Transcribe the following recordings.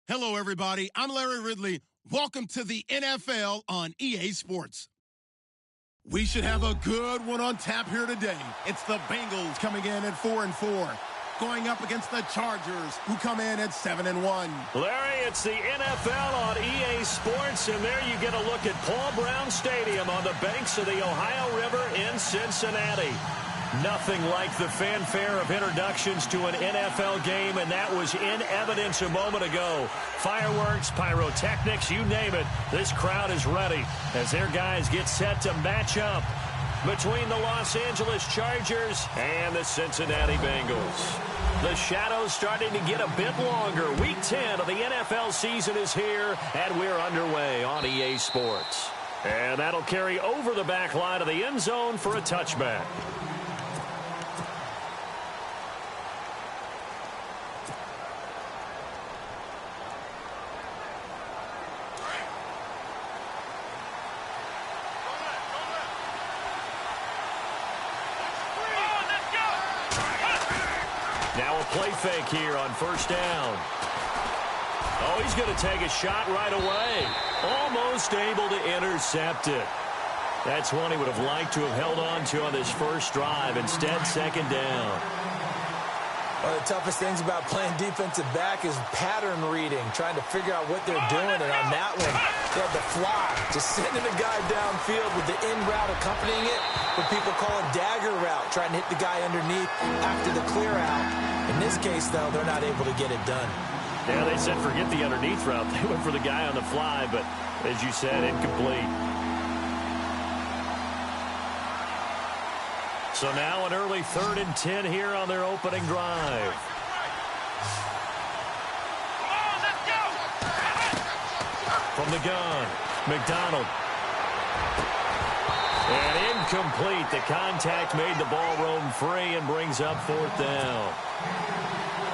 Hello, everybody. I'm Larry Ridley. Welcome to the NFL on EA Sports. We should have a good one on tap here today. It's the Bengals coming in at 4-4, going up against the Chargers, who come in at 7-1. Larry, it's the NFL on EA Sports, and there you get a look at Paul Brown Stadium on the banks of the Ohio River in Cincinnati. Nothing like the fanfare of introductions to an NFL game, and that was in evidence a moment ago. Fireworks, pyrotechnics, you name it. This crowd is ready as their guys get set to match up between the Los Angeles Chargers and the Cincinnati Bengals. The shadows starting to get a bit longer. Week 10 of the NFL season is here, and we're underway on EA Sports. And that'll carry over the back line of the end zone for a touchback. Now a play fake here on first down. Oh, he's going to take a shot right away. Almost able to intercept it. That's one he would have liked to have held on to on this first drive. Instead, second down. One of the toughest things about playing defensive back is pattern reading, trying to figure out what they're doing. And on that one, they had the fly, just sending a guy downfield with the in route accompanying it, what people call a dagger route, trying to hit the guy underneath after the clear out. In this case, though, they're not able to get it done. Yeah, they said forget the underneath route. They went for the guy on the fly, but as you said, incomplete. So now an early 3rd and 10 here on their opening drive. From the gun, McDonald. And incomplete. The contact made the ball roam free and brings up 4th down.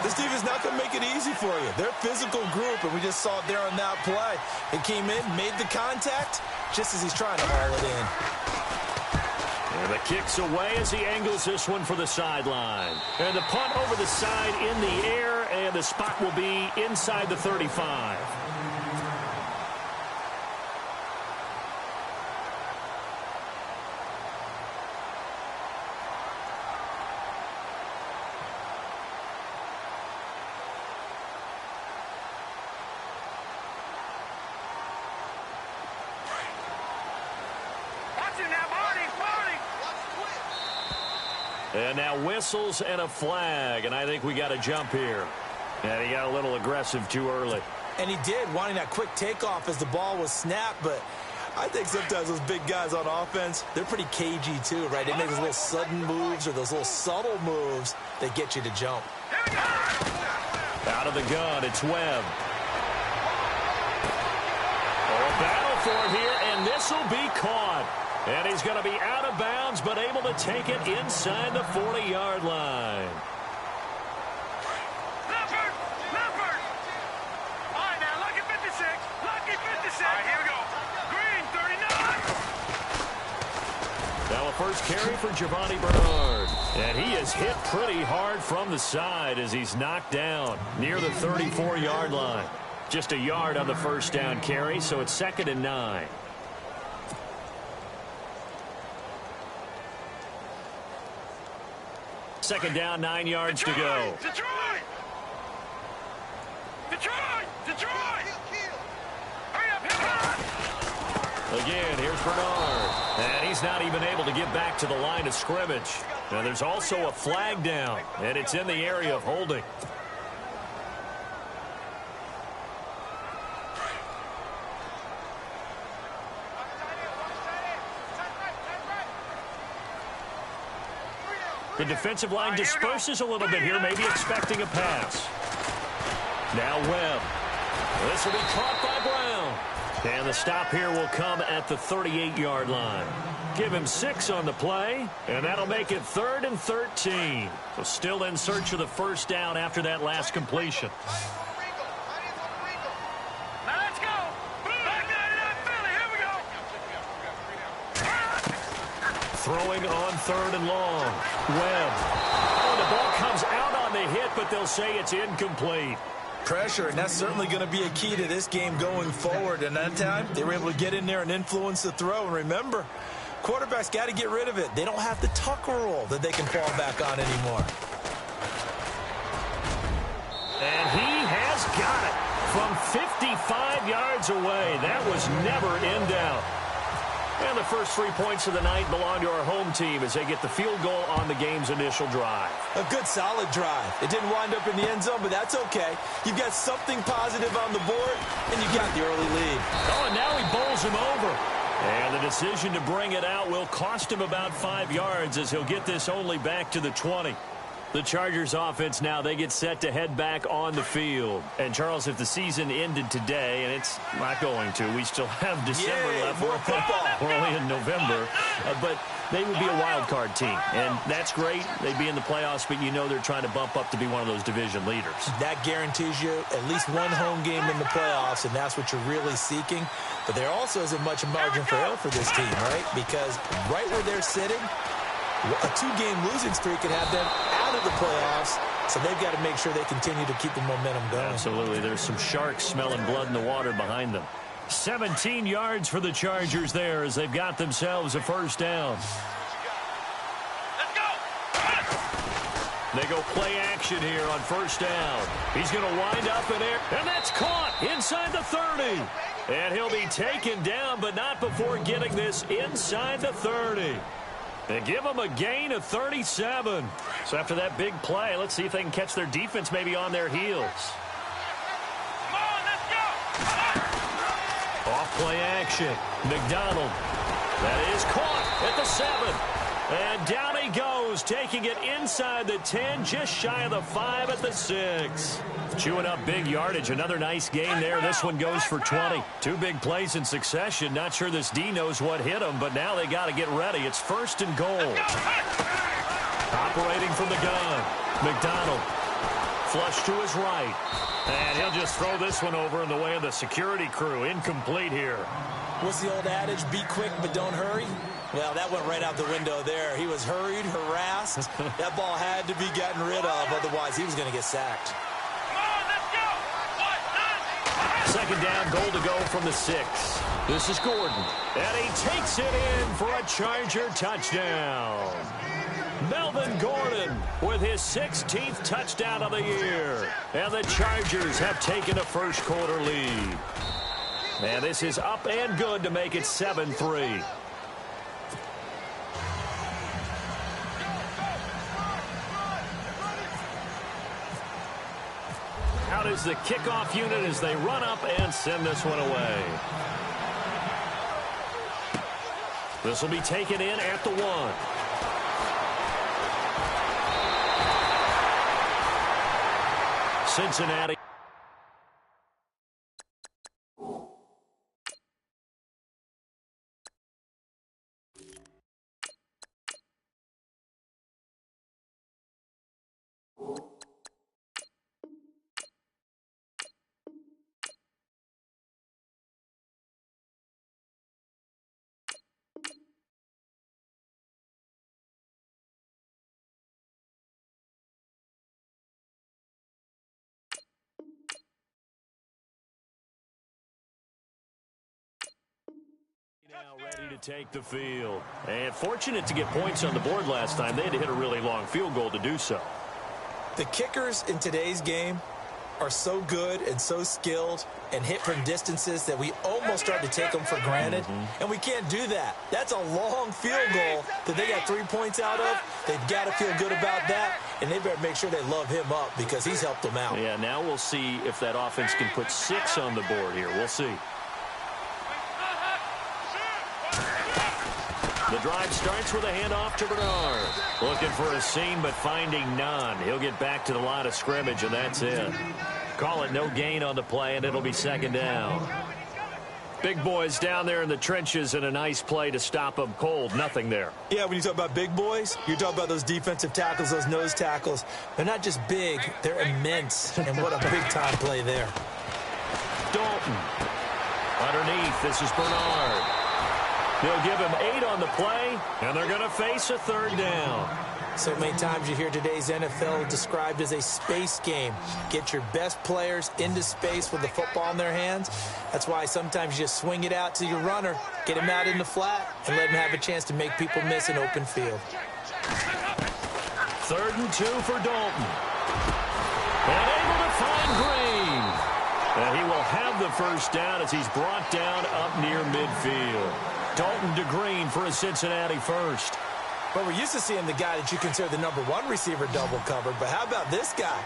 This team is not going to make it easy for you. They're a physical group, and we just saw it there on that play. It came in, made the contact, just as he's trying to haul it in. And the kick's away as he angles this one for the sideline. And the punt over the side in the air, and the spot will be inside the 35. And now whistles and a flag, and I think we got a jump here. And he got a little aggressive too early. And he did, wanting that quick takeoff as the ball was snapped, but I think sometimes those big guys on offense, they're pretty cagey too, right? They make those little sudden moves or those little subtle moves that get you to jump. Out of the gun, it's Webb. Oh, a battle for him here, and this will be caught. And he's going to be out of bounds, but able to take it inside the 40-yard line. Leopard! Leopard! All right, now, lucky 56. Lucky 56. All right, here we go. Green, 39. Now a first carry for Giovanni Bernard. And he is hit pretty hard from the side as he's knocked down near the 34-yard line. Just a yard on the first down carry, so it's 2nd and 9. Second down, 9 yards to go. Detroit! Detroit! Detroit! Hurry up, hit. Again, here's Bernard. And he's not even able to get back to the line of scrimmage. Now there's also a flag down, and it's in the area of holding. The defensive line disperses a little bit here, maybe expecting a pass. Now Webb. This will be caught by Brown. And the stop here will come at the 38-yard line. Give him 6 on the play, and that'll make it 3rd and 13. So still in search of the first down after that last completion. Now let's go. Back 99 Philly. Here we go. Throwing on 3rd and long. Webb. Oh, the ball comes out on the hit, but they'll say it's incomplete. Pressure, and that's certainly going to be a key to this game going forward. And that time, they were able to get in there and influence the throw. And remember, quarterbacks got to get rid of it. They don't have the tuck rule that they can fall back on anymore. And he has got it from 55 yards away. That was never in doubt. And the first 3 points of the night belong to our home team as they get the field goal on the game's initial drive. A good, solid drive. It didn't wind up in the end zone, but that's okay. You've got something positive on the board, and you got the early lead. Oh, and now he bowls him over. And the decision to bring it out will cost him about 5 yards as he'll get this only back to the 20. The Chargers offense now, they get set to head back on the field. And, Charles, if the season ended today, and it's not going to, we still have December left. More football. We're only in November. But they would be a wild card team. And that's great. They'd be in the playoffs, but you know they're trying to bump up to be one of those division leaders. That guarantees you at least one home game in the playoffs, and that's what you're really seeking. But there also isn't much margin for error for this team, right? Because right where they're sitting, a 2-game losing streak could have them out of the playoffs, so they've got to make sure they continue to keep the momentum going. Absolutely. There's some sharks smelling blood in the water behind them. 17 yards for the Chargers there as they've got themselves a first down. Let's go. They go play action here on first down. He's going to wind up in air, and that's caught inside the 30. And he'll be taken down, but not before getting this inside the 30. They give them a gain of 37. So after that big play, let's see if they can catch their defense maybe on their heels. Come on, let's go. Off play action. McDonald. That is caught at the 7. And down he goes, taking it inside the 10, just shy of the 5 at the 6. Chewing up big yardage. Another nice gain there. This one goes for 20. 2 big plays in succession. Not sure this D knows what hit him, but now they got to get ready. It's first and goal. Operating from the gun. McDonald. Flush to his right. And he'll just throw this one over in the way of the security crew. Incomplete here. What's the old adage? Be quick, but don't hurry. Well, that went right out the window there. He was hurried, harassed. That ball had to be gotten rid of, otherwise he was going to get sacked. Second down, goal to go from the 6. This is Gordon. And he takes it in for a Charger touchdown. Melvin Gordon with his 16th touchdown of the year. And the Chargers have taken a first quarter lead. And this is up and good to make it 7-3. Out is the kickoff unit as they run up and send this one away. This will be taken in at the 1. Cincinnati. Now ready to take the field. And fortunate to get points on the board last time. They had to hit a really long field goal to do so. The kickers in today's game are so good and so skilled and hit from distances that we almost start to take them for granted. And we can't do that. That's a long field goal that they got 3 points out of. They've got to feel good about that, and they better make sure they love him up because he's helped them out. Yeah, now we'll see if that offense can put 6 on the board here. We'll see. The drive starts with a handoff to Bernard. Looking for a seam, but finding none. He'll get back to the line of scrimmage, and that's it. Call it no gain on the play, and it'll be second down. Big boys down there in the trenches, and a nice play to stop them cold. Nothing there. Yeah, when you talk about big boys, you're talking about those defensive tackles, those nose tackles. They're not just big, they're immense. And what a big-time play there. Dalton. Underneath, this is Bernard. They'll give him 8 on the play, and they're going to face a third down. So many times you hear today's NFL described as a space game. Get your best players into space with the football in their hands. That's why sometimes you just swing it out to your runner, get him out in the flat, and let him have a chance to make people miss an open field. 3rd and 2 for Dalton. And able to find Green. And he will have the first down as he's brought down up near midfield. Dalton to Green for a Cincinnati first. But we're used to seeing the guy that you consider the #1 receiver double covered. But how about this guy?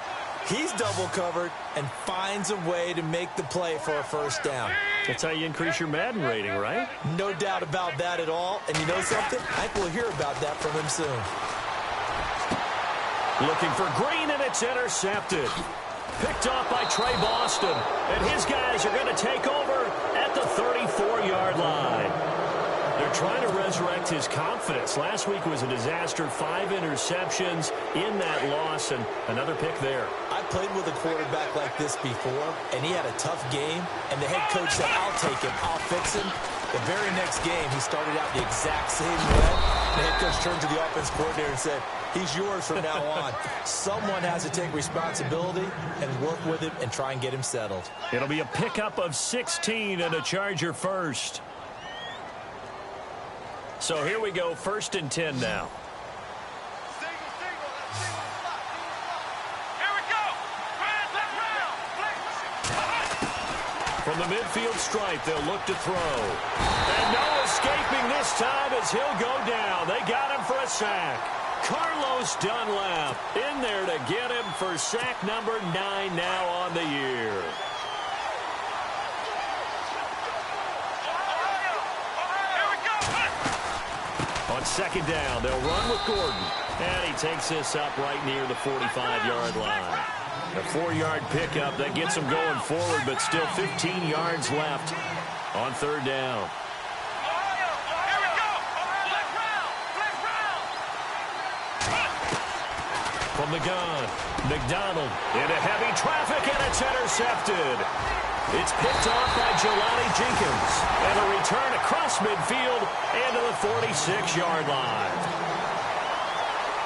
He's double covered and finds a way to make the play for a first down. That's how you increase your Madden rating, right? No doubt about that at all. And you know something? I think we'll hear about that from him soon. Looking for Green, and it's intercepted. Picked off by Trey Boston. And his guys are going to take over at the 34-yard line. They're trying to resurrect his confidence. Last week was a disaster. 5 interceptions in that loss, and another pick there. I played with a quarterback like this before, and he had a tough game, and the head coach said, I'll take him, I'll fix him. The very next game, he started out the exact same way. The head coach turned to the offense coordinator and said, he's yours from now on. Someone has to take responsibility and work with him and try and get him settled. It'll be a pickup of 16 and a Charger first. So here we go, 1st and 10 now. Here we go. From the midfield stripe, they'll look to throw. And no escaping this time as he'll go down. They got him for a sack. Carlos Dunlap in there to get him for sack number 9 now on the year. On 2nd down, they'll run with Gordon. And he takes this up right near the 45-yard line. A 4-yard pickup that gets him going forward, but still 15 yards left on 3rd down. From the gun, McDonald into heavy traffic, and it's intercepted. It's picked off by Jelani Jenkins. And a return across midfield and to the 46-yard line.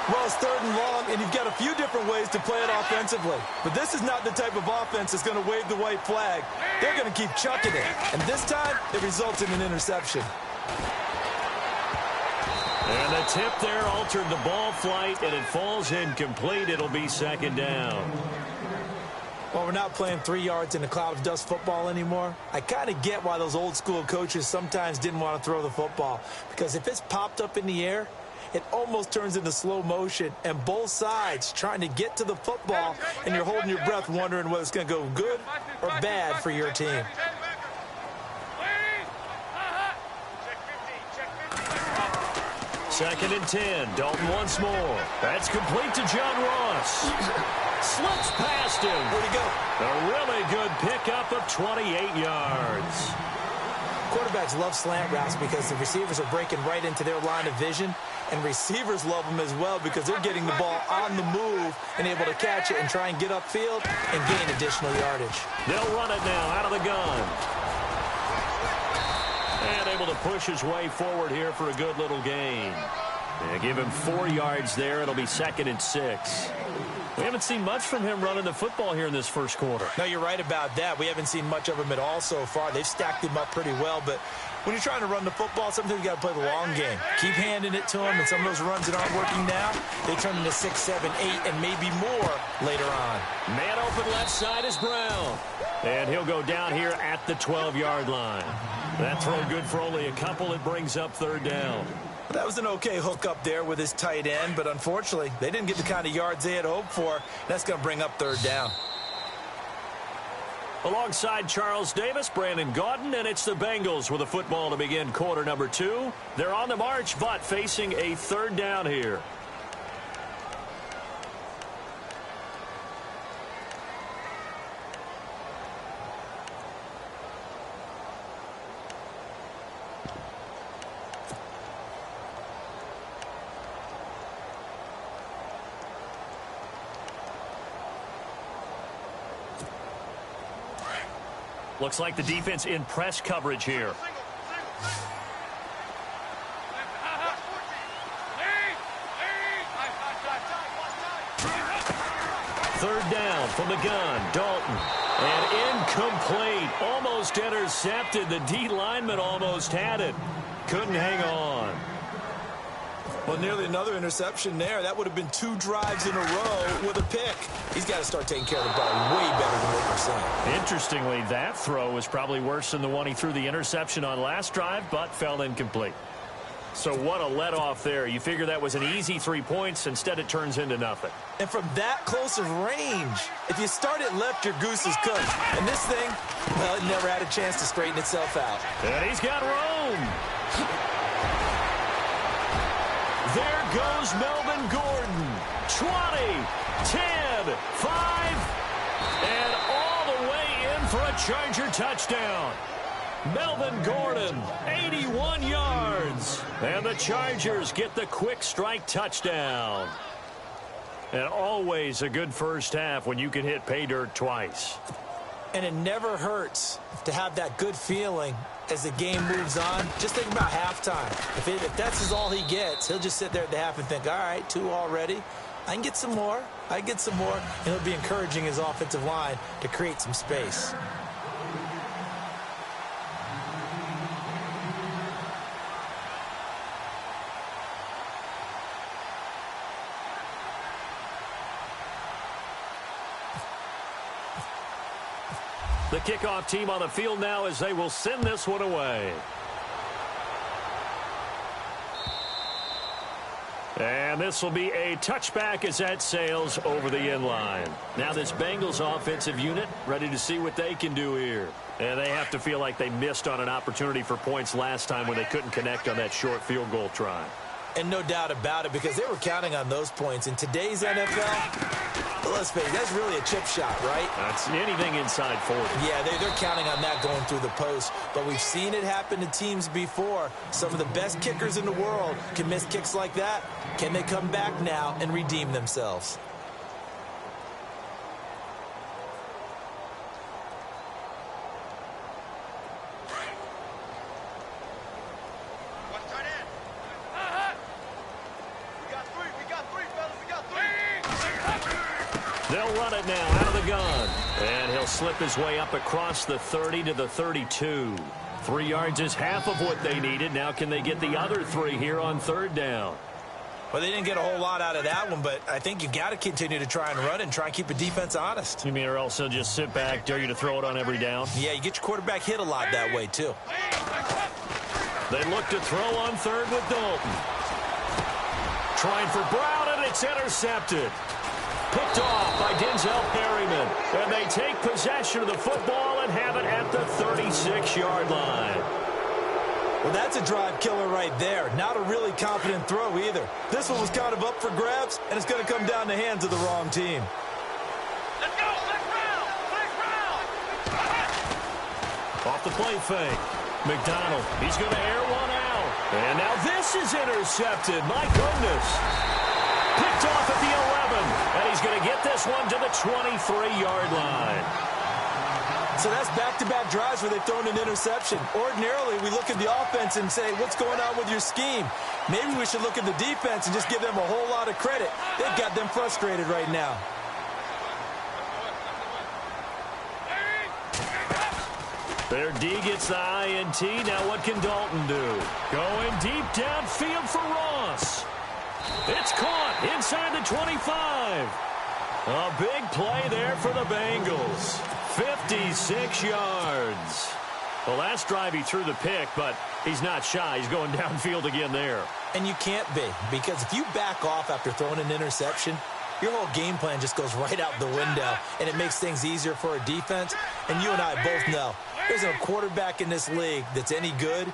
Well, it's 3rd and long, and you've got a few different ways to play it offensively. But this is not the type of offense that's going to wave the white flag. They're going to keep chucking it. And this time, it results in an interception. And the tip there altered the ball flight, and it falls incomplete. It'll be 2nd down. Well, we're not playing 3 yards in a cloud of dust football anymore. I kind of get why those old school coaches sometimes didn't want to throw the football. Because if it's popped up in the air, it almost turns into slow motion, and both sides trying to get to the football, and you're holding your breath wondering whether it's going to go good or bad for your team. 2nd and 10. Dalton once more. That's complete to John Ross. Slips past him. Where'd he go? A really good pickup of 28 yards. Quarterbacks love slant routes because the receivers are breaking right into their line of vision, and receivers love them as well because they're getting the ball on the move and able to catch it and try and get upfield and gain additional yardage. They'll run it now out of the gun. And able to push his way forward here for a good little gain. They give him 4 yards there. It'll be 2nd and 6. We haven't seen much from him running the football here in this first quarter. No, you're right about that. We haven't seen much of him at all so far. They've stacked him up pretty well, but when you're trying to run the football, sometimes you got to play the long game. Keep handing it to him, and some of those runs that aren't working now, they turn into 6, 7, 8, and maybe more later on. Man open left side is Brown. And he'll go down here at the 12-yard line. That throw good for only a couple. It brings up 3rd down. That was an okay hook up there with his tight end, but unfortunately, they didn't get the kind of yards they had hoped for. That's going to bring up 3rd down. Alongside Charles Davis, Brandon Gaudin, and it's the Bengals with a football to begin quarter number 2. They're on the march, but facing a 3rd down here. Looks like the defense in press coverage here. Third down from the gun. Dalton. And incomplete. Almost intercepted. The D lineman almost had it. Couldn't hang on. Well, nearly another interception there. That would have been 2 drives in a row with a pick. He's got to start taking care of the ball way better than what we're seeing. Interestingly, that throw was probably worse than the one he threw the interception on last drive, but fell incomplete. So what a let-off there. You figure that was an easy 3 points. Instead, it turns into nothing. And from that close of range, if you start it left, your goose is cooked. And this thing, well, it never had a chance to straighten itself out. And he's got room. There goes Melvin Gordon. 20, 10, 5, and all the way in for a Charger touchdown. Melvin Gordon, 81 yards. And the Chargers get the quick strike touchdown. And always a good first half when you can hit pay dirt twice. And it never hurts to have that good feeling as the game moves on. Just think about halftime. If that's all he gets, he'll just sit there at the half and think, all right, 2 already. I can get some more. I can get some more. And he'll be encouraging his offensive line to create some space. The kickoff team on the field now as they will send this one away. And this will be a touchback as that sails over the end line. Now this Bengals offensive unit ready to see what they can do here. And they have to feel like they missed on an opportunity for points last time when they couldn't connect on that short field goal try. And no doubt about it, because they were counting on those points. In today's NFL, let's face it, that's really a chip shot, right? That's anything inside 40. Yeah, they're counting on that going through the post. But we've seen it happen to teams before. Some of the best kickers in the world can miss kicks like that. Can they come back now and redeem themselves? They'll run it now out of the gun. And he'll slip his way up across the 30 to the 32. 3 yards is half of what they needed. Now can they get the other 3 here on third down? Well, they didn't get a whole lot out of that one, but I think you got to continue to try and run and try and keep the defense honest. You mean or else they'll just sit back, dare you to throw it on every down? Yeah, you get your quarterback hit a lot that way, too. They look to throw on third with Dalton. Trying for Brown, and it's intercepted. Picked off by Denzel Perryman. And they take possession of the football and have it at the 36-yard line. Well, that's a drive killer right there. Not a really confident throw either. This one was kind of up for grabs, and it's going to come down the hands of the wrong team. Let's go! Let's round! Let's round! Off the play fake. McDonald, he's going to air one out. And now this is intercepted. My goodness. Picked off at the 11. And he's going to get this one to the 23-yard line. So that's back-to-back drives where they've thrown an interception. Ordinarily, we look at the offense and say, what's going on with your scheme? Maybe we should look at the defense and just give them a whole lot of credit. They've got them frustrated right now. Their D gets the INT. Now what can Dalton do? Going deep downfield for Ross. It's caught inside the 25. A big play there for the Bengals. 56 yards. The last drive he threw the pick, but he's not shy. He's going downfield again there. And you can't be, because if you back off after throwing an interception, your whole game plan just goes right out the window, and it makes things easier for a defense. And you and I both know there's a quarterback in this league that's any good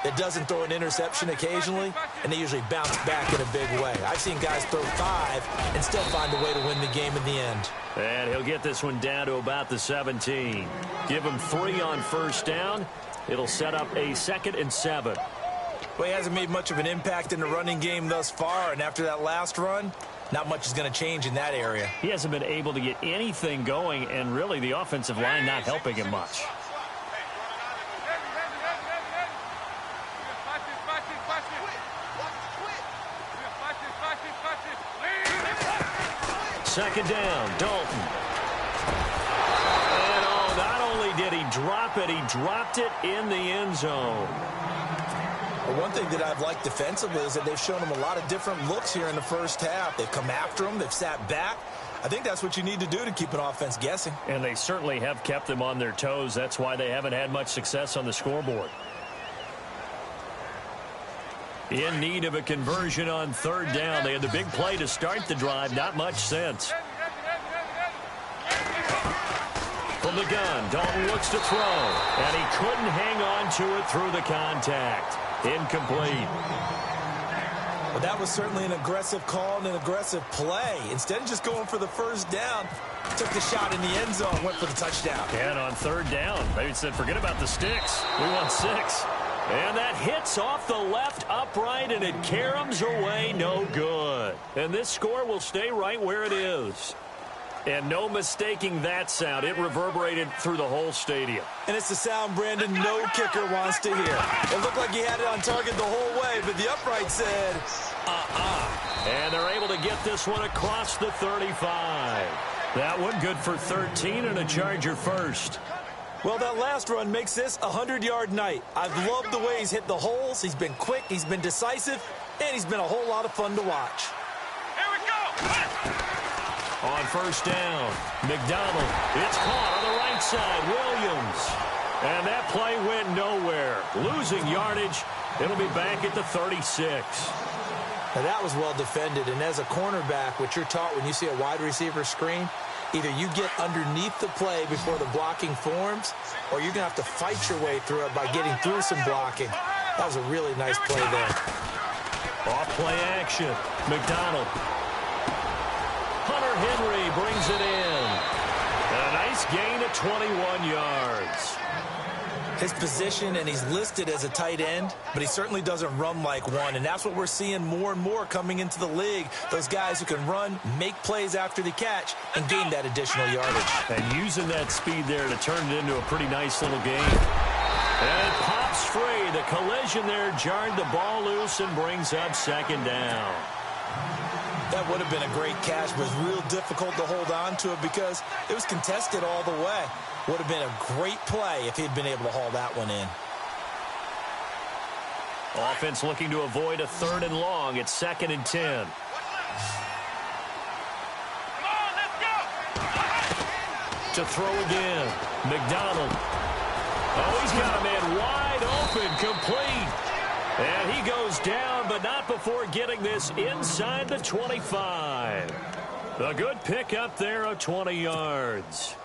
that doesn't throw an interception occasionally, and they usually bounce back in a big way. I've seen guys throw 5 and still find a way to win the game in the end. And he'll get this one down to about the 17. Give him 3 on first down. It'll set up a 2nd and 7. Well, he hasn't made much of an impact in the running game thus far, and after that last run, not much is going to change in that area. He hasn't been able to get anything going, and really the offensive line not helping him much. Second down, Dalton. And not only did he drop it, he dropped it in the end zone. Well, one thing that I've liked defensively is that they've shown him a lot of different looks here in the first half. They've come after him. They've sat back. I think that's what you need to do to keep an offense guessing. And they certainly have kept them on their toes. That's why they haven't had much success on the scoreboard. In need of a conversion on third down. They had the big play to start the drive. Not much sense. From the gun, Dalton looks to throw. And he couldn't hang on to it through the contact. Incomplete. Well, that was certainly an aggressive call and an aggressive play. Instead of just going for the first down, took the shot in the end zone, went for the touchdown. And on third down, they said, forget about the sticks. We want 6. And that hits off the left upright, and it caroms away, no good. And this score will stay right where it is. And no mistaking that sound. It reverberated through the whole stadium. And it's the sound Brandon no kicker wants to hear. It looked like he had it on target the whole way, but the upright said, And they're able to get this one across the 35. That one good for 13 and a Charger first. Well, that last run makes this a 100-yard night. I've loved the way he's hit the holes. He's been quick, he's been decisive, and he's been a whole lot of fun to watch. Here we go. On first down, McDonald. It's caught on the right side. Williams. And that play went nowhere. Losing yardage. It'll be back at the 36. Now, that was well defended. And as a cornerback, what you're taught when you see a wide receiver screen, either you get underneath the play before the blocking forms, or you're going to have to fight your way through it by getting through some blocking. That was a really nice play there. Off play action. McDonald. Hunter Henry brings it in. And a nice gain of 21 yards. His position, and he's listed as a tight end, but he certainly doesn't run like one, and that's what we're seeing more and more coming into the league. Those guys who can run, make plays after the catch, and gain that additional yardage. And using that speed there to turn it into a pretty nice little game. And it pops free. The collision there jarred the ball loose and brings up second down. That would have been a great catch, but it was real difficult to hold on to it because it was contested all the way. Would have been a great play if he'd been able to haul that one in. Offense looking to avoid a 3rd and long. It's 2nd and 10. Come on, let's go. To throw again. McDonald. Oh, he's got a man wide open, complete. And he goes down, but not before getting this inside the 25. A good pickup there of 20 yards.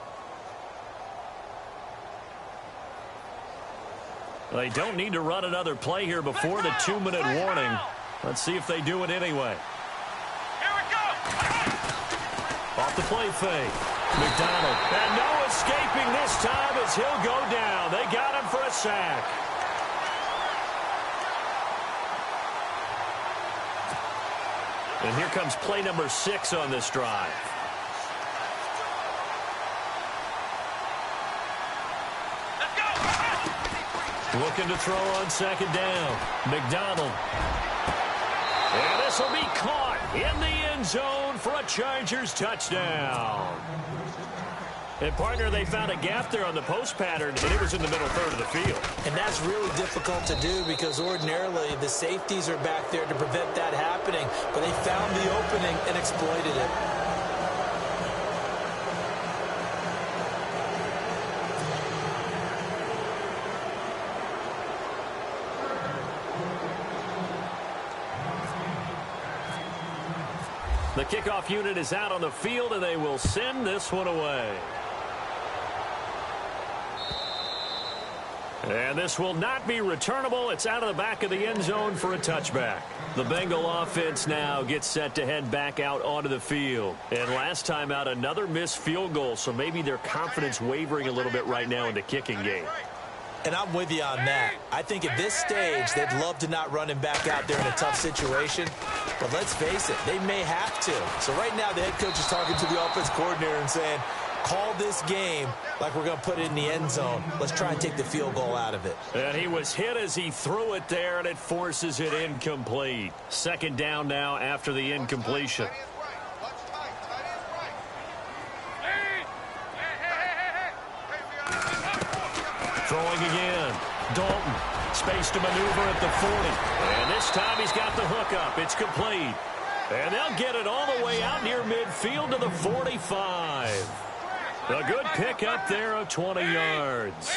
They don't need to run another play here before the 2-minute warning. Let's see if they do it anyway. Here we go. Off the play fake. McDonald. And no escaping this time as he'll go down. They got him for a sack. And here comes play number 6 on this drive. Looking to throw on second down. McDonald. And this will be caught in the end zone for a Chargers touchdown. And, partner, they found a gap there on the post pattern, and it was in the middle third of the field. And that's really difficult to do because ordinarily the safeties are back there to prevent that happening. But they found the opening and exploited it. The kickoff unit is out on the field, and they will send this one away. And this will not be returnable. It's out of the back of the end zone for a touchback. The Bengal offense now gets set to head back out onto the field. And last time out, another missed field goal, so maybe their confidence wavering a little bit right now in the kicking game. And I'm with you on that. I think at this stage, they'd love to not run him back out there in a tough situation. But let's face it, they may have to. So right now, the head coach is talking to the offense coordinator and saying, call this game like we're going to put it in the end zone. Let's try and take the field goal out of it. And he was hit as he threw it there, and it forces it incomplete. Second down now after the incompletion. Throwing again. Dalton. Space to maneuver at the 40. And this time he's got the hook up. It's complete. And they'll get it all the way out near midfield to the 45. A good pickup there of 20 yards.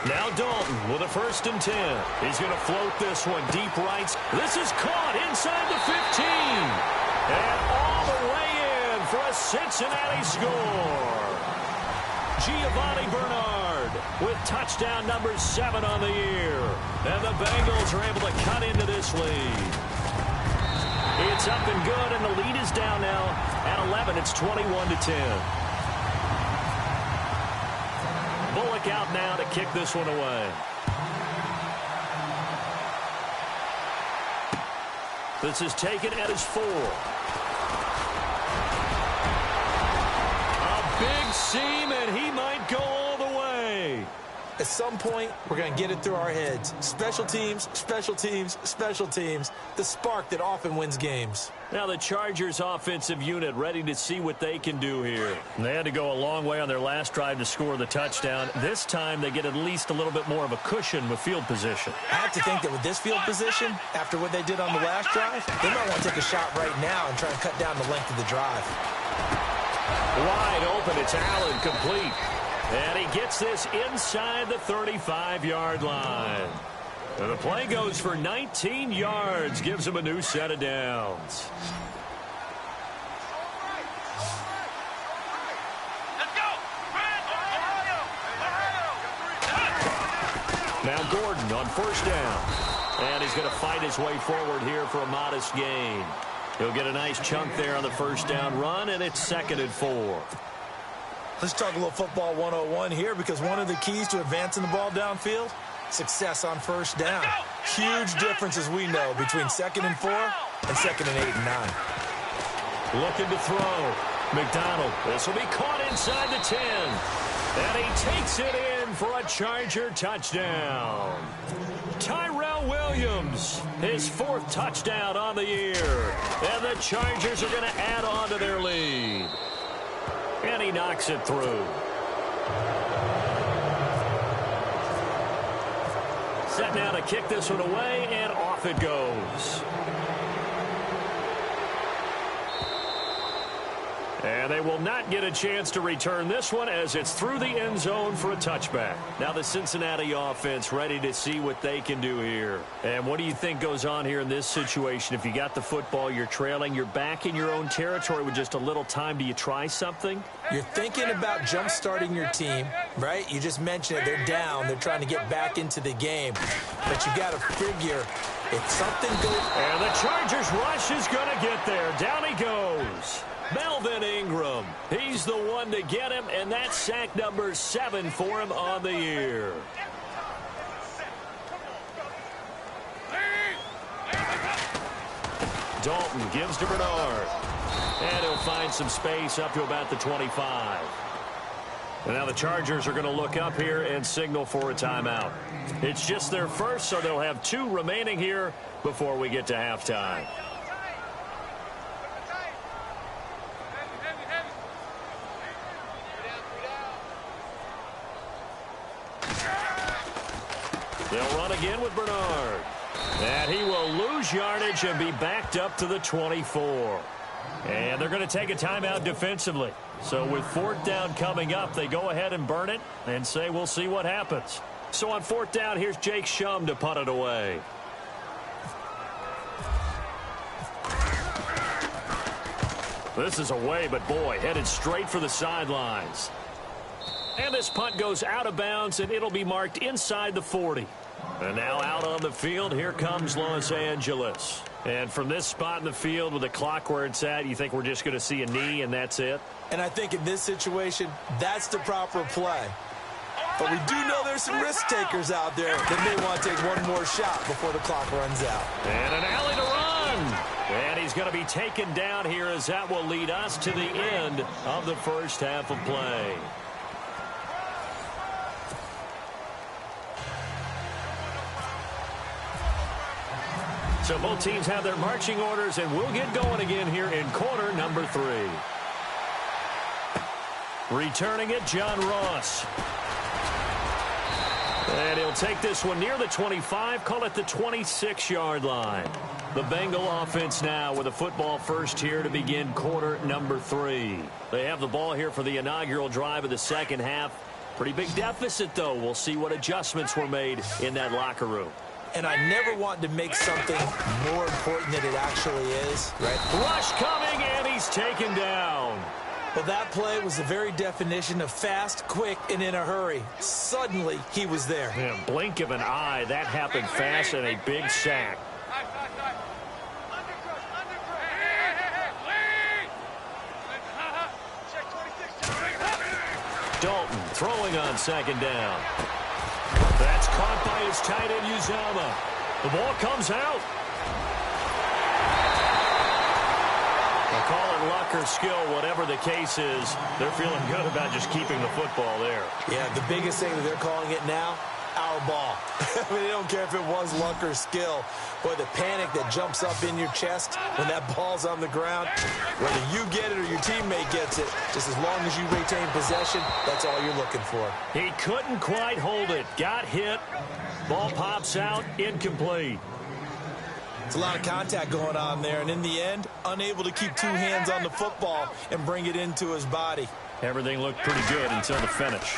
Now Dalton with a 1st and 10. He's going to float this one deep right. This is caught inside the 15. And all the way in for a Cincinnati score. Giovanni Bernard with touchdown number 7 on the year. And the Bengals are able to cut into this lead. It's up and good, and the lead is down now at 11. It's 21-10. Bullock out now to kick this one away. This is taken at his 4. A big seam, and he might go all the way. At some point, we're going to get it through our heads. Special teams, special teams, special teams. The spark that often wins games. Now the Chargers offensive unit ready to see what they can do here. They had to go a long way on their last drive to score the touchdown. This time they get at least a little bit more of a cushion with field position. I have to think that with this field position, after what they did on the last drive, they might want to take a shot right now and try and cut down the length of the drive. Wide open, it's Allen, complete. And he gets this inside the 35-yard line. And the play goes for 19 yards, gives him a new set of downs. Now Gordon on 1st down. And he's going to fight his way forward here for a modest gain. He'll get a nice chunk there on the 1st down run, and it's 2nd and 4. Let's talk a little football 101 here, because one of the keys to advancing the ball downfield, success on 1st down. Huge difference, as we know, between 2nd and 4 and 2nd and 8 and 9. Looking to throw. McDonald. This will be caught inside the 10. And he takes it in for a Charger touchdown. Tyrell Williams, his 4th touchdown on the year. And the Chargers are going to add on to their lead. And he knocks it through. Set now to kick this one away, and off it goes. And they will not get a chance to return this one as it's through the end zone for a touchback. Now the Cincinnati offense ready to see what they can do here. And what do you think goes on here in this situation? If you got the football, you're trailing, you're back in your own territory with just a little time. Do you try something? You're thinking about jump-starting your team, right? You just mentioned it. They're down. They're trying to get back into the game. But you got to figure if something goes... And the Chargers rush is going to get there. Down he goes. Melvin Ingram. He's the one to get him, and that's sack number 7 for him on the year. Dalton gives to Bernard. And he'll find some space up to about the 25. And now the Chargers are going to look up here and signal for a timeout. It's just their first, so they'll have 2 remaining here before we get to halftime. They'll run again with Bernard. And he will lose yardage and be backed up to the 24. And they're going to take a timeout defensively. So with 4th down coming up, they go ahead and burn it and say we'll see what happens. So on 4th down, here's Jake Shum to punt it away. This is away, but boy, headed straight for the sidelines. And this punt goes out of bounds, and it'll be marked inside the 40. And now out on the field, here comes Los Angeles. And from this spot in the field with the clock where it's at, you think we're just going to see a knee and that's it? And I think in this situation, that's the proper play. But we do know there's some risk takers out there that may want to take one more shot before the clock runs out. And an alley to run. And he's going to be taken down here as that will lead us to the end of the first half of play. So both teams have their marching orders, and we'll get going again here in quarter number 3. Returning it, John Ross. And he'll take this one near the 25, call it the 26-yard line. The Bengal offense now with a football first here to begin quarter number 3. They have the ball here for the inaugural drive of the second half. Pretty big deficit, though. We'll see what adjustments were made in that locker room. And I never want to make something more important than it actually is, right? Rush coming, and he's taken down. Well, that play was the very definition of fast, quick, and in a hurry. Suddenly, he was there. Yeah, blink of an eye, that happened fast, and a big sack. Dalton throwing on second down. That's caught by his tight end, Uzama. The ball comes out. They'll call it luck or skill, whatever the case is. They're feeling good about just keeping the football there. Yeah, the biggest thing that they're calling it now, our ball. I mean, they don't care if it was luck or skill. Boy, the panic that jumps up in your chest when that ball's on the ground, whether you get it or your teammate gets it, just as long as you retain possession, that's all you're looking for. He couldn't quite hold it. Got hit. Ball pops out. Incomplete. It's a lot of contact going on there, and in the end, unable to keep two hands on the football and bring it into his body. Everything looked pretty good until the finish.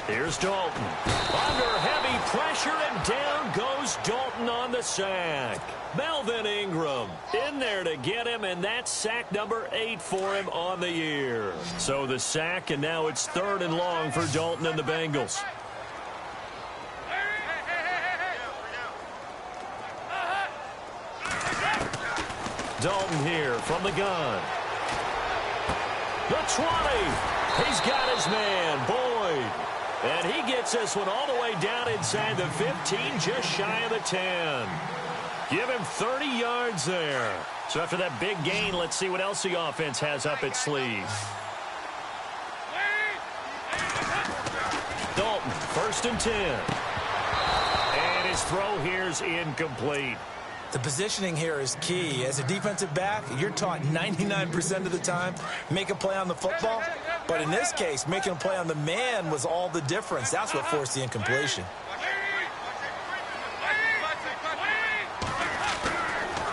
Here's Dalton. Under heavy pressure, and down goes Dalton on the sack. Melvin Ingram in there to get him, and that's sack number 8 for him on the year. So the sack, and now it's 3rd and long for Dalton and the Bengals. Dalton here from the gun. The 20. He's got his man, Boyd. And he gets this one all the way down inside the 15, just shy of the 10. Give him 30 yards there. So after that big gain, let's see what else the offense has up its sleeve. Dalton, 1st and 10. And his throw here's incomplete. The positioning here is key. As a defensive back, you're taught 99% of the time, make a play on the football. But in this case, making a play on the man was all the difference. That's what forced the incompletion.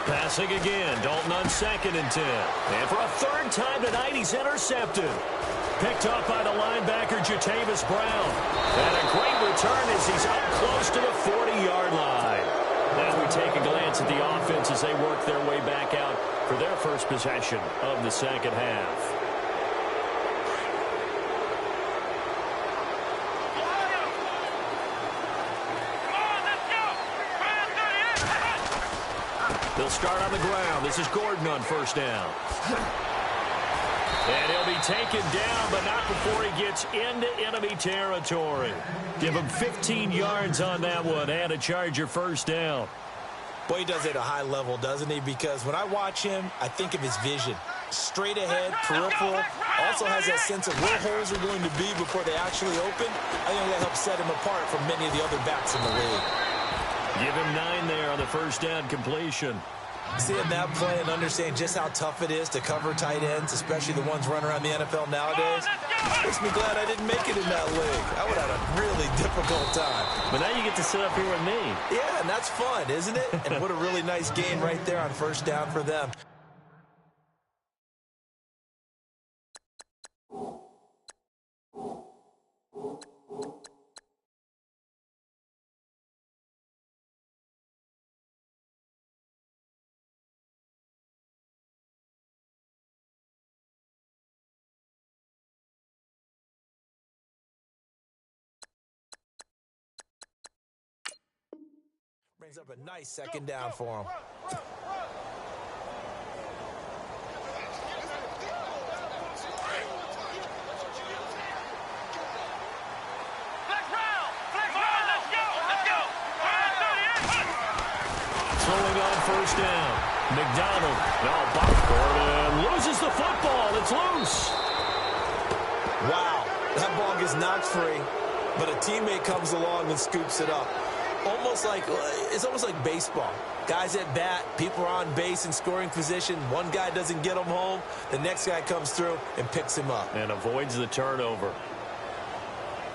Passing again. Dalton on 2nd and 10. And for a 3rd time tonight, he's intercepted. Picked up by the linebacker, Jatavis Brown. And a great return as he's up close to the 40-yard line. Now we take a glance at the offense as they work their way back out for their first possession of the second half. They'll start on the ground. This is Gordon on 1st down. And he'll be taken down, but not before he gets into enemy territory. Give him 15 yards on that one and a Charger 1st down. Boy, he does it at a high level, doesn't he? Because when I watch him, I think of his vision. Straight ahead, peripheral. Also has that sense of where holes are going to be before they actually open. I think that helps set him apart from many of the other backs in the league. Give him 9 there on the 1st down completion. Seeing that play and understanding just how tough it is to cover tight ends, especially the ones running around the NFL nowadays, makes me glad I didn't make it in that league. I would have had a really difficult time. But now you get to sit up here with me. Yeah, and that's fun, isn't it? And what a really nice game right there on 1st down for them. Brings up a nice 2nd down for him. Throwing on 1st down. McDonald. Now Gordon loses the football. It's loose. Wow. That ball gets knocked free, but a teammate comes along and scoops it up. Almost like, it's almost like baseball. Guys at bat, people are on base in scoring position. One guy doesn't get him home. The next guy comes through and picks him up. And avoids the turnover.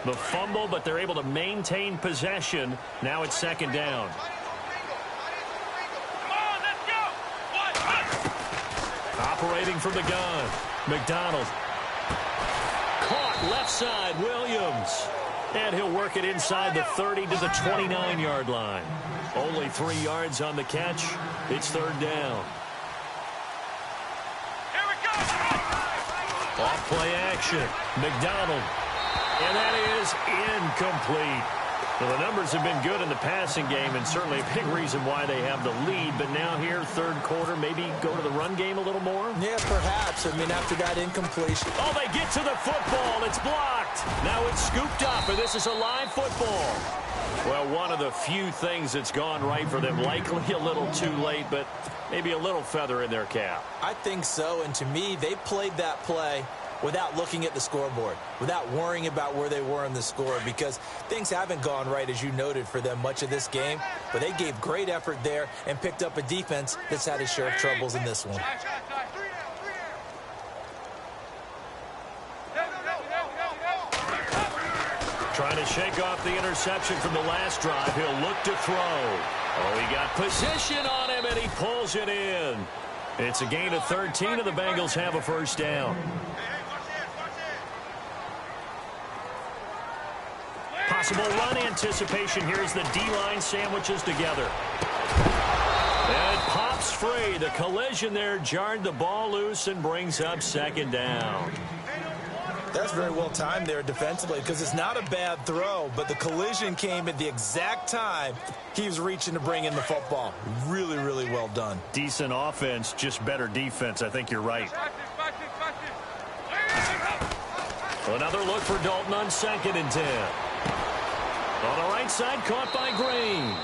The fumble, but they're able to maintain possession. Now it's second down. Operating from the gun. McDonald. Caught left side, Williams. And he'll work it inside the 30 to the 29-yard line. Only 3 yards on the catch. It's third down. Here we go. Off play action. McDonald. And that is incomplete. Well, the numbers have been good in the passing game, and certainly a big reason why they have the lead. But now here, third quarter, maybe go to the run game a little more? Yeah, perhaps. I mean, after that incompletion. Oh, they get to the football. It's blocked. Now it's scooped up, and this is a live football. Well, one of the few things that's gone right for them. Likely a little too late, but maybe a little feather in their cap. I think so, and to me, they played that play without looking at the scoreboard, without worrying about where they were in the score, because things haven't gone right, as you noted, for them much of this game. But they gave great effort there and picked up a defense that's had its share of troubles in this one. Trying to shake off the interception from the last drive. He'll look to throw. Oh, he got position on him, and he pulls it in. It's a gain of 13, and the Bengals have a first down. Possible run anticipation here as the D-line sandwiches together. And it pops free. The collision there jarred the ball loose and brings up second down. That's very well timed there defensively, because it's not a bad throw, but the collision came at the exact time he was reaching to bring in the football. Really, really well done. Decent offense, just better defense. I think you're right. Another look for Dalton on 2nd and 10. On the right side, caught by Green.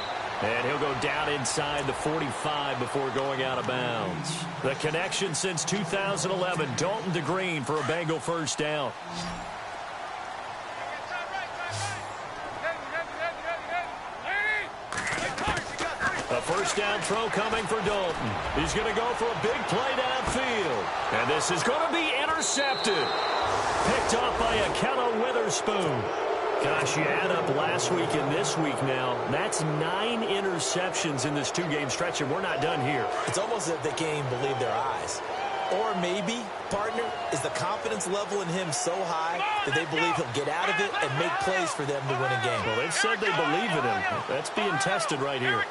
And he'll go down inside the 45 before going out of bounds. The connection since 2011, Dalton to Green for a Bengal first down. A first down throw coming for Dalton. He's going to go for a big play downfield. And this is going to be intercepted. Picked off by Akello Witherspoon. Gosh, you add up last week and this week now. That's 9 interceptions in this 2-game stretch, and we're not done here. It's almost as if they can't even believe their eyes. Or maybe, partner, is the confidence level in him so high that they believe he'll get out of it and make plays for them to win a game. Well, they've said they believe in him. That's being tested right here.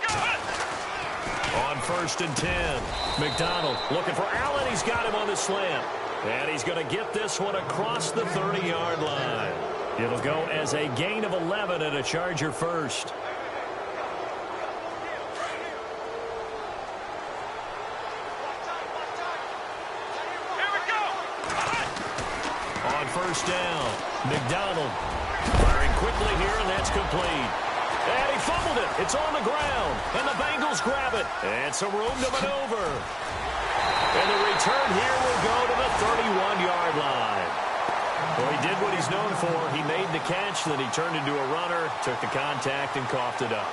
On 1st and 10, McDonald looking for Allen. He's got him on the slant. And he's going to get this one across the 30-yard line. It'll go as a gain of 11 and a Charger first. Here we go. On 1st down, McDonald firing quickly here, and that's complete. And he fumbled it. It's on the ground, and the Bengals grab it. And some room to maneuver. And the return here will go to the 31-yard line. Well, he did what he's known for. He made the catch, then he turned into a runner, took the contact, and coughed it up.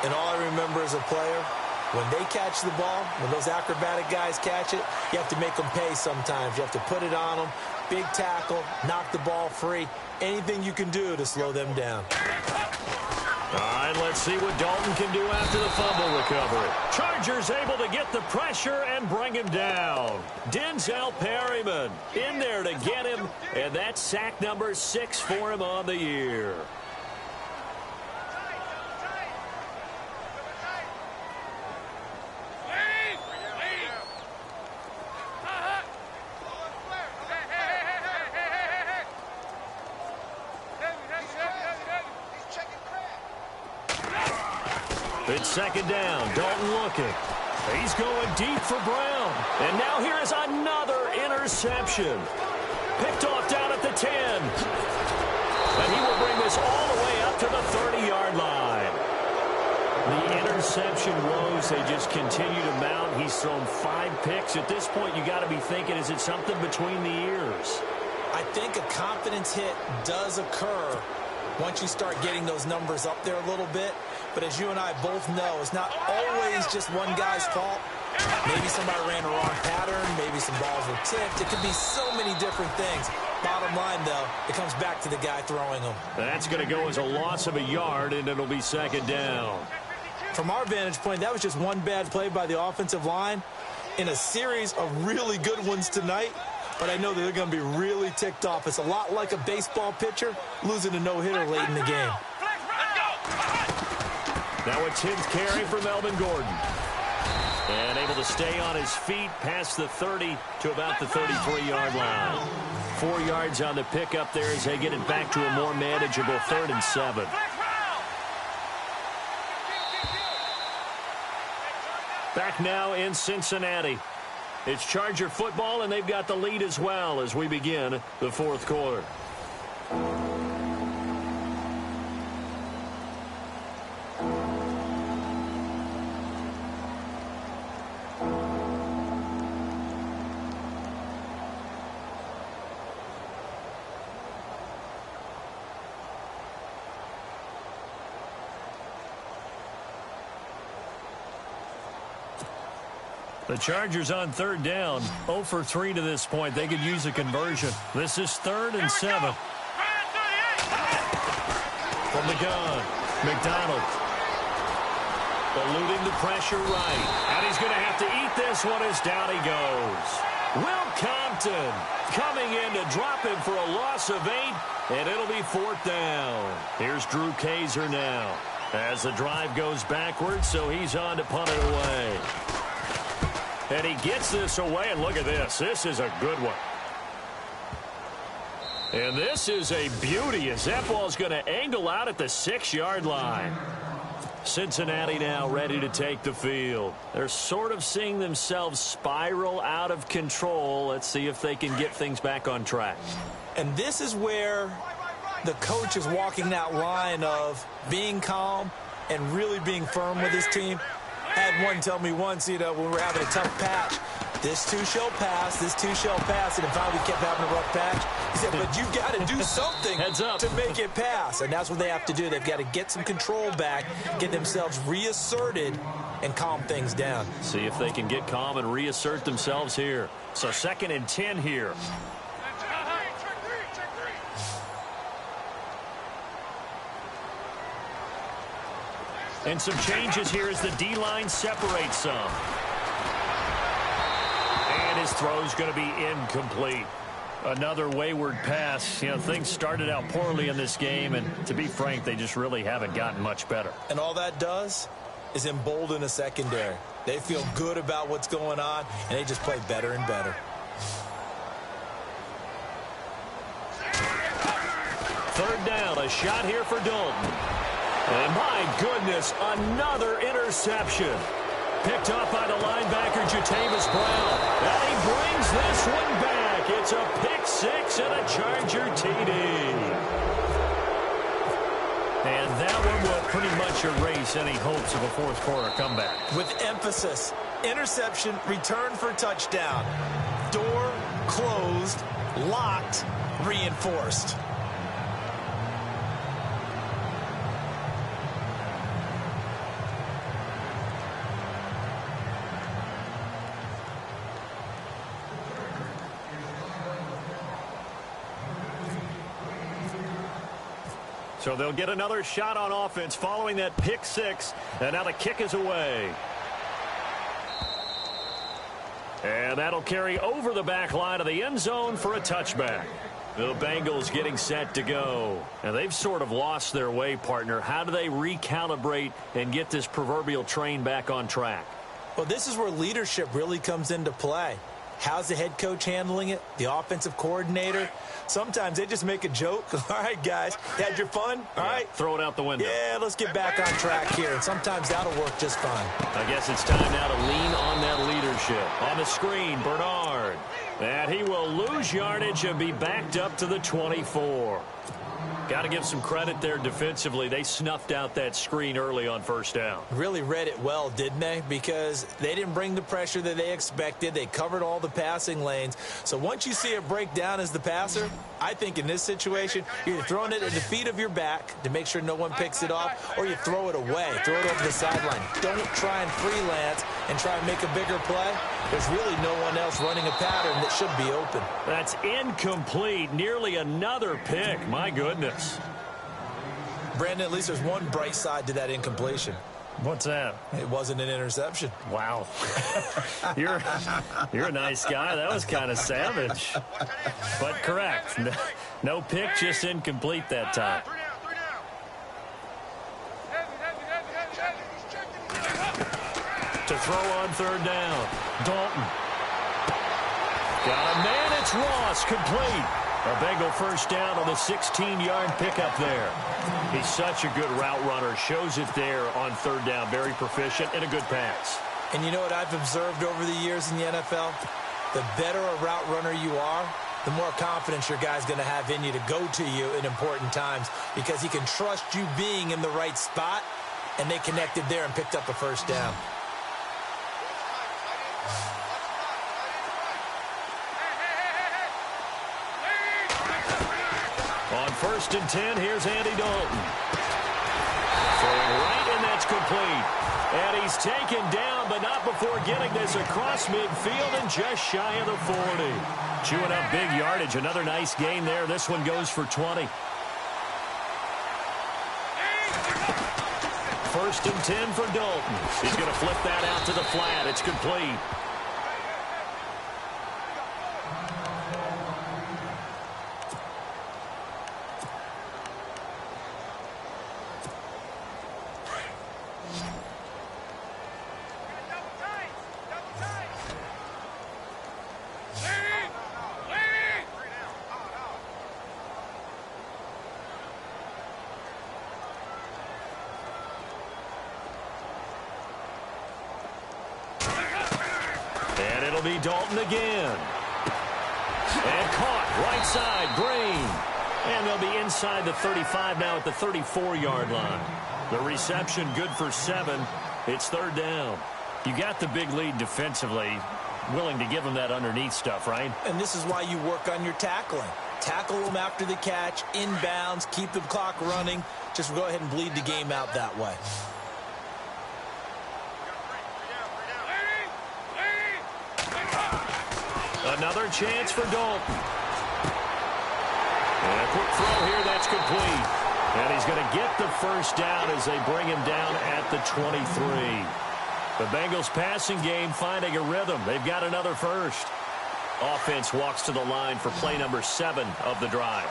And all I remember as a player, when they catch the ball, when those acrobatic guys catch it, you have to make them pay sometimes. You have to put it on them, big tackle, knock the ball free, anything you can do to slow them down. All right, let's see what Dalton can do after the fumble recovery. Chargers able to get the pressure and bring him down. Denzel Perryman in there to get him, and that's sack number 6 for him on the year. It's second down. Dalton looking. He's going deep for Brown. And now here is another interception. Picked off down at the 10. And he will bring this all the way up to the 30-yard line. The interception woes, they just continue to mount. He's thrown 5 picks. At this point, you got to be thinking, is it something between the ears? I think a confidence hit does occur once you start getting those numbers up there a little bit. But as you and I both know, it's not always just one guy's fault. Maybe somebody ran a wrong pattern. Maybe some balls were tipped. It could be so many different things. Bottom line, though, it comes back to the guy throwing them. That's going to go as a loss of a yard, and it'll be second down. From our vantage point, that was just one bad play by the offensive line in a series of really good ones tonight. But I know that they're going to be really ticked off. It's a lot like a baseball pitcher losing a no-hitter late in the game. Now a 10th carry for Melvin Gordon. And able to stay on his feet past the 30 to about the 33-yard line. 4 yards on the pickup there as they get it back to a more manageable 3rd and 7. Back now in Cincinnati. It's Charger football, and they've got the lead as well as we begin the 4th quarter. The Chargers on 3rd down, 0 for 3 to this point. They could use a conversion. This is 3rd and 7. From the gun, McDonald. Eluding the pressure right. And he's going to have to eat this one as down he goes. Will Compton coming in to drop him for a loss of 8, and it'll be 4th down. Here's Drew Kaiser now as the drive goes backwards, so he's on to punt it away. And he gets this away, and look at this. This is a good one. And this is a beauty as that ball's going to angle out at the 6-yard line. Cincinnati now ready to take the field. They're sort of seeing themselves spiral out of control. Let's see if they can get things back on track. And this is where the coach is walking that line of being calm and really being firm with his team. I had one tell me once, when we were having a tough patch, this too shall pass, this too shall pass, and if we kept having a rough patch, he said, but you've got to do something to make it pass, and that's what they have to do. They've got to get some control back, get themselves reasserted, and calm things down. See if they can get calm and reassert themselves here. So 2nd and 10 here. And some changes here as the D-line separates some. And his throw's going to be incomplete. Another wayward pass. Things started out poorly in this game, and to be frank, they just really haven't gotten much better. And all that does is embolden a secondary. They feel good about what's going on, and they just play better and better. 3rd down, a shot here for Dalton. And my goodness, another interception. Picked up by the linebacker, Jatavis Brown. And he brings this one back. It's a pick 6 and a Charger TD. And that one will pretty much erase any hopes of a 4th quarter comeback. With emphasis, interception, return for touchdown. Door closed, locked, reinforced. So they'll get another shot on offense following that pick 6. And now the kick is away. And that'll carry over the back line of the end zone for a touchback. The Bengals getting set to go. And they've sort of lost their way, partner. How do they recalibrate and get this proverbial train back on track? Well, this is where leadership really comes into play. How's the head coach handling it? The offensive coordinator? Sometimes they just make a joke. All right, guys, had your fun? All right. Throw it out the window. Yeah, let's get back on track here. And sometimes that'll work just fine. I guess it's time now to lean on that leadership. On the screen, Bernard. And he will lose yardage and be backed up to the 24. Got to give some credit there defensively. They snuffed out that screen early on 1st down. Really read it well, didn't they? Because they didn't bring the pressure that they expected. They covered all the passing lanes. So once you see it break down as the passer, I think in this situation, you're throwing it at the feet of your back to make sure no one picks it off, or you throw it away, throw it over the sideline. Don't try and freelance and try and make a bigger play. There's really no one else running a pattern that should be open. That's incomplete. Nearly another pick. My goodness. Brandon, at least there's one bright side to that incompletion. What's that? It wasn't an interception. Wow. You're a nice guy. That was kind of savage. But correct. No pick, just incomplete that time. To throw on third down. Dalton. Got a man. It's Ross. Complete. A Bengal first down on the 16-yard pickup there. He's such a good route runner. Shows it there on third down. Very proficient and a good pass. And you know what I've observed over the years in the NFL? The better a route runner you are, the more confidence your guy's going to have in you to go to you in important times, because he can trust you being in the right spot, and they connected there and picked up a first down. On 1st and 10, here's Andy Dalton. Throwing right, and that's complete. And he's taken down, but not before getting this across midfield and just shy of the 40. Chewing up big yardage. Another nice gain there. This one goes for 20. 1st and 10 for Dalton. He's going to flip that out to the flat. It's complete. And it'll be Dalton again. And caught right side, Green. And they'll be inside the 35 now at the 34-yard line. The reception good for 7. It's third down. You got the big lead defensively. Willing to give them that underneath stuff, right? And this is why you work on your tackling. Tackle them after the catch, inbounds, keep the clock running. Just go ahead and bleed the game out that way. Another chance for Dalton. And a quick throw here, that's complete. And he's going to get the first down as they bring him down at the 23. The Bengals passing game finding a rhythm. They've got another first. Offense walks to the line for play number 7 of the drive.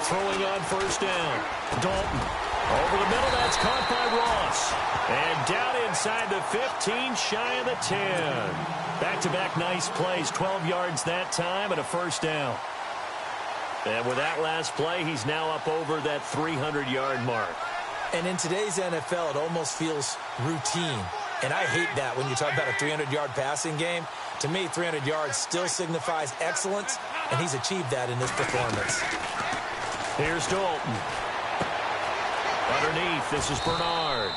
Throwing on first down. Dalton. Over the middle, that's caught by Ross. And down inside the 15, shy of the 10. Back-to-back nice plays, 12 yards that time and a first down. And with that last play, he's now up over that 300-yard mark. And in today's NFL, it almost feels routine. And I hate that when you talk about a 300-yard passing game. To me, 300 yards still signifies excellence, and he's achieved that in this performance. Here's Dalton. Underneath, this is Bernard.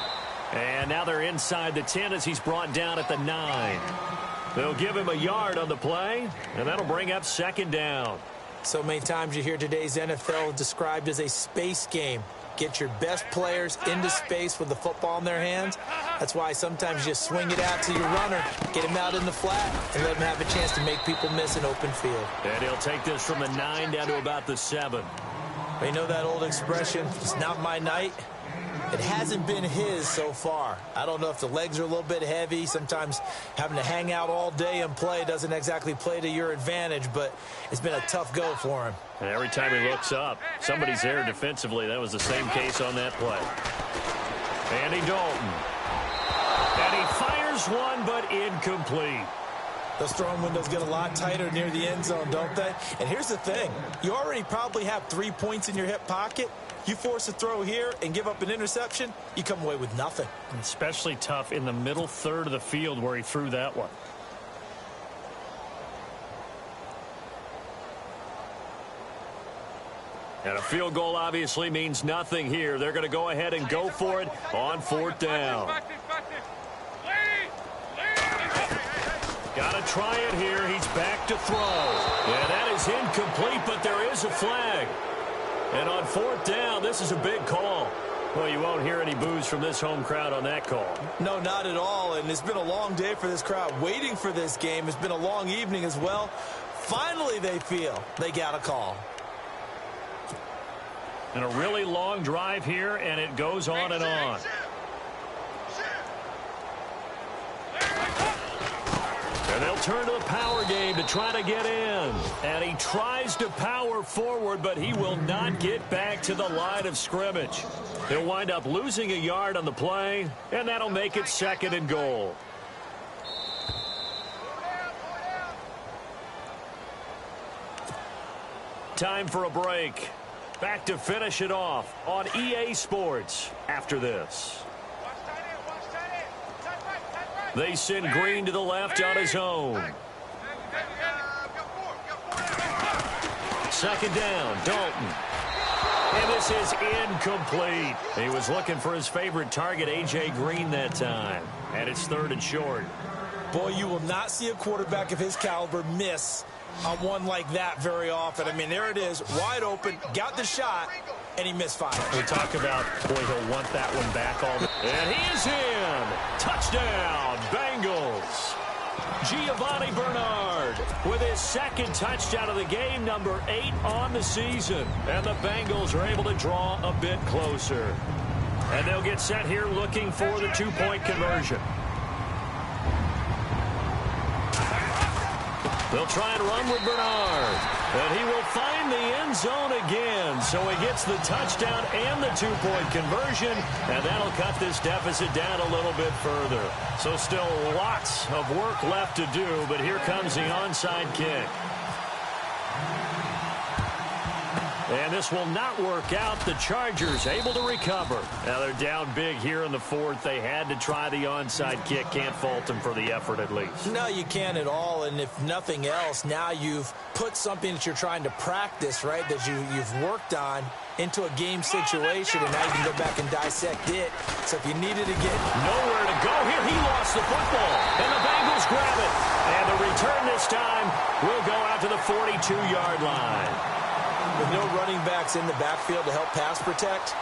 And now they're inside the 10 as he's brought down at the 9. They'll give him a yard on the play, and that'll bring up second down. So many times you hear today's NFL described as a space game. Get your best players into space with the football in their hands. That's why sometimes you just swing it out to your runner, get him out in the flat, and let him have a chance to make people miss an open field. And he'll take this from the 9 down to about the 7. You know that old expression, it's not my night? It hasn't been his so far. I don't know if the legs are a little bit heavy. Sometimes having to hang out all day and play doesn't exactly play to your advantage, but it's been a tough go for him. And every time he looks up, somebody's there defensively. That was the same case on that play. Andy Dalton. And he fires one, but incomplete. Those throwing windows get a lot tighter near the end zone, don't they? And here's the thing. You already probably have 3 points in your hip pocket. You force a throw here and give up an interception, you come away with nothing. Especially tough in the middle third of the field where he threw that one. And a field goal obviously means nothing here. They're going to go ahead and go for it on 4th down. Got to try it here. He's back to throw. Yeah, that is incomplete, but there is a flag. And on 4th down, this is a big call. Well, you won't hear any boos from this home crowd on that call. No, not at all. And it's been a long day for this crowd waiting for this game. It's been a long evening as well. Finally, they feel they got a call. And a really long drive here, and it goes on and on. And they'll turn to the power game to try to get in. And he tries to power forward, but he will not get back to the line of scrimmage. He'll wind up losing a yard on the play, and that'll make it 2nd and goal. Time for a break. Back to finish it off on EA Sports after this. They send Green to the left on his own. 2nd down, Dalton. And this is incomplete. He was looking for his favorite target, A.J. Green, that time. And it's 3rd and short. Boy, you will not see a quarterback of his caliber miss on one like that very often. I mean, there it is, wide open, got the shot, and he misfired. We talk about, boy, he'll want that one back all the... And he is in! Touchdown, Bengals! Giovanni Bernard with his 2nd touchdown of the game, number 8 on the season. And the Bengals are able to draw a bit closer. And they'll get set here looking for the 2-point conversion. They'll try and run with Bernard. And he will find the end zone again. So he gets the touchdown and the 2-point conversion. And that'll cut this deficit down a little bit further. So still lots of work left to do. But here comes the onside kick. And this will not work out. The Chargers able to recover. Now they're down big here in the 4th. They had to try the onside kick. Can't fault them for the effort at least. No, you can't at all. And if nothing else, now you've put something that you're trying to practice, right, that you've worked on into a game situation, and now you can go back and dissect it. So if you needed to get nowhere to go here, he lost the football. And the Bengals grab it. And the return this time will go out to the 42-yard line. With no running backs in the backfield to help pass protect,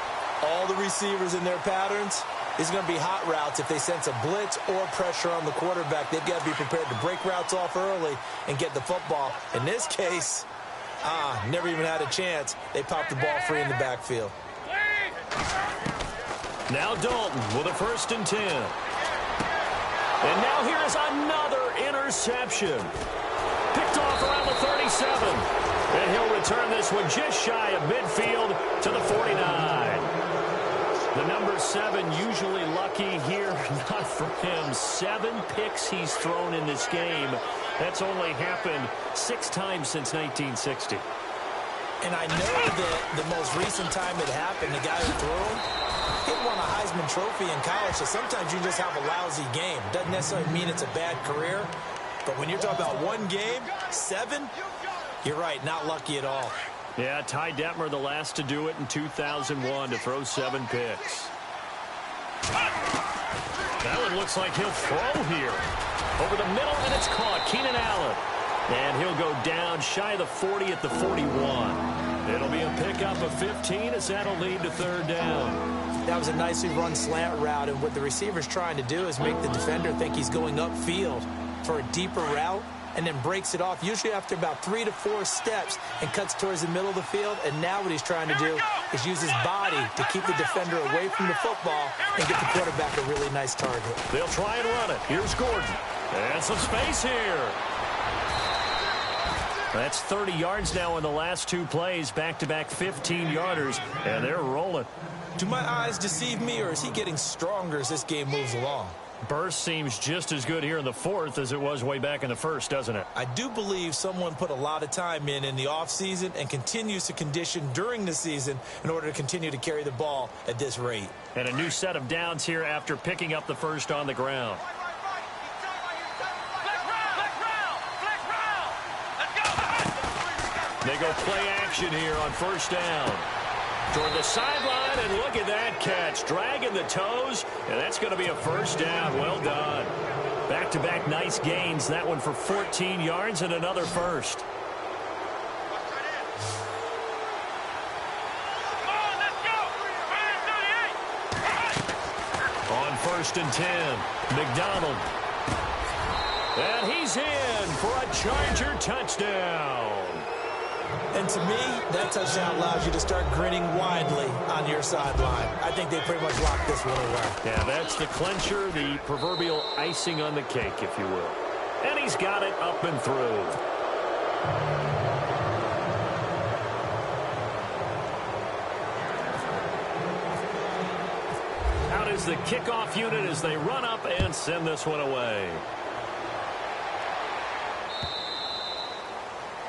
all the receivers in their patterns is going to be hot routes. If they sense a blitz or pressure on the quarterback, they've got to be prepared to break routes off early and get the football. In this case, never even had a chance. They popped the ball free in the backfield. Now Dalton with a 1st and 10. And now here is another interception. Picked off around the 37. And he'll return this one just shy of midfield to the 49. The number 7 usually lucky here. Not for him. 7 picks he's thrown in this game. That's only happened 6 times since 1960. And I know that the most recent time it happened, the guy who threw him, he won a Heisman Trophy in college. So sometimes you just have a lousy game. Doesn't necessarily mean it's a bad career. But when you're talking about one game, 7... You're right, not lucky at all. Yeah, Ty Detmer, the last to do it in 2001, to throw 7 picks. That one looks like he'll throw here. Over the middle, and it's caught. Keenan Allen. And he'll go down shy of the 40 at the 41. It'll be a pickup of 15 as that'll lead to 3rd down. That was a nicely run slant route, and what the receiver's trying to do is make the defender think he's going upfield for a deeper route, and then breaks it off, usually after about 3 to 4 steps, and cuts towards the middle of the field. And now what he's trying to do is use his body to keep the defender away from the football and get the quarterback a really nice target. They'll try and run it. Here's Gordon. And some space here. That's 30 yards now in the last 2 plays. Back-to-back 15-yarders, and they're rolling. Do my eyes deceive me, or is he getting stronger as this game moves along? Burst seems just as good here in the 4th as it was way back in the 1st, doesn't it? I do believe someone put a lot of time in the offseason and continues to condition during the season in order to continue to carry the ball at this rate. And a new set of downs here after picking up the 1st on the ground. They go play action here on first down. Toward the sideline, and look at that catch. Dragging the toes, and that's going to be a first down. Well done. Back-to-back nice gains. That one for 14 yards and another first. On first and 10, McDonald. And he's in for a Charger touchdown. And to me, that touchdown allows you to start grinning widely on your sideline. I think they pretty much locked this one away. Yeah, that's the clincher, the proverbial icing on the cake, if you will. And he's got it up and through. Out is the kickoff unit as they run up and send this one away.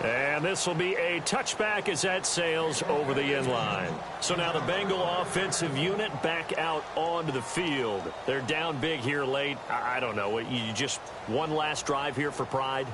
And this will be a touchback as that sails over the end line. So now the Bengal offensive unit back out onto the field. They're down big here late. I don't know. You just one last drive here for pride?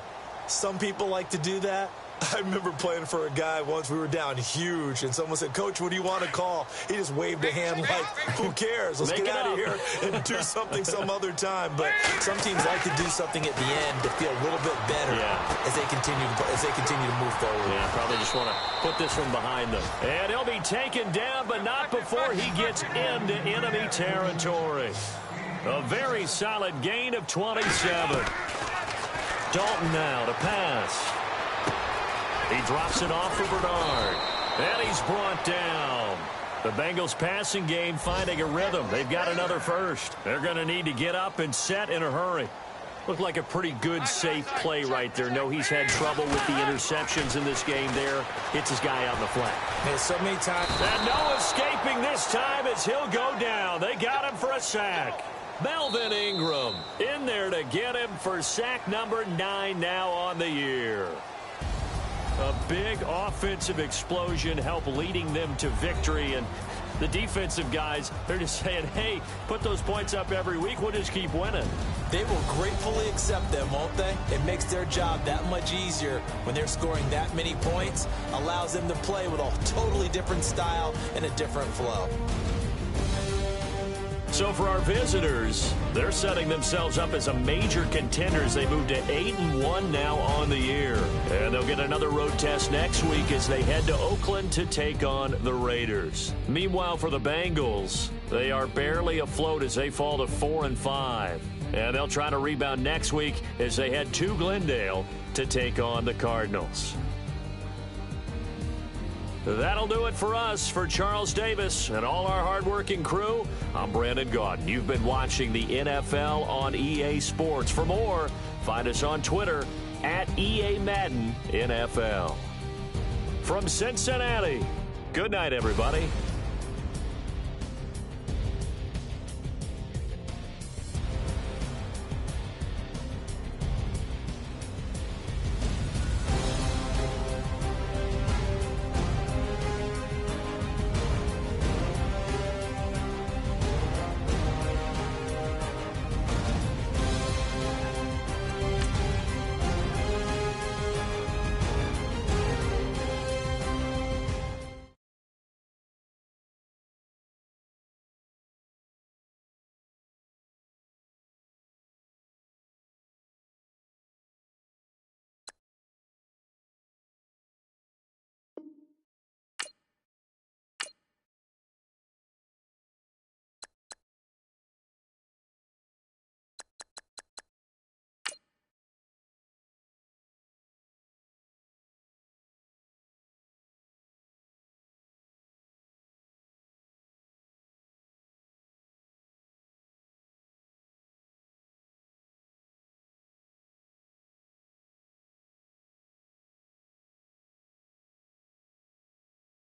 Some people like to do that. I remember playing for a guy once. We were down huge, and someone said, "Coach, what do you want to call?" He just waved a hand like, who cares? Let's get out of here and do something some other time. But some teams like to do something at the end to feel a little bit better as they continue to move forward. Yeah, probably just want to put this one behind them. And he'll be taken down, but not before he gets into enemy territory. A very solid gain of 27. Dalton now to pass. He drops it off for Bernard. And he's brought down. The Bengals passing game finding a rhythm. They've got another first. They're going to need to get up and set in a hurry. Looked like a pretty good, safe play right there. No, he's had trouble with the interceptions in this game there. Hits his guy out in the flat. Man, so many times. And no escaping this time as he'll go down. They got him for a sack. Melvin Ingram in there to get him for sack number 9 now on the year. A big offensive explosion helped leading them to victory. And the defensive guys, they're just saying, hey, put those points up every week. We'll just keep winning. They will gratefully accept them, won't they? It makes their job that much easier when they're scoring that many points. Allows them to play with a totally different style and a different flow. So for our visitors, they're setting themselves up as a major contender as they move to 8-1 now on the year. And they'll get another road test next week as they head to Oakland to take on the Raiders. Meanwhile, for the Bengals, they are barely afloat as they fall to 4-5. And they'll try to rebound next week as they head to Glendale to take on the Cardinals. That'll do it for us. For Charles Davis and all our hardworking crew, I'm Brandon Gaudin. You've been watching the NFL on EA Sports. For more, find us on Twitter at EA Madden NFL. From Cincinnati, good night, everybody.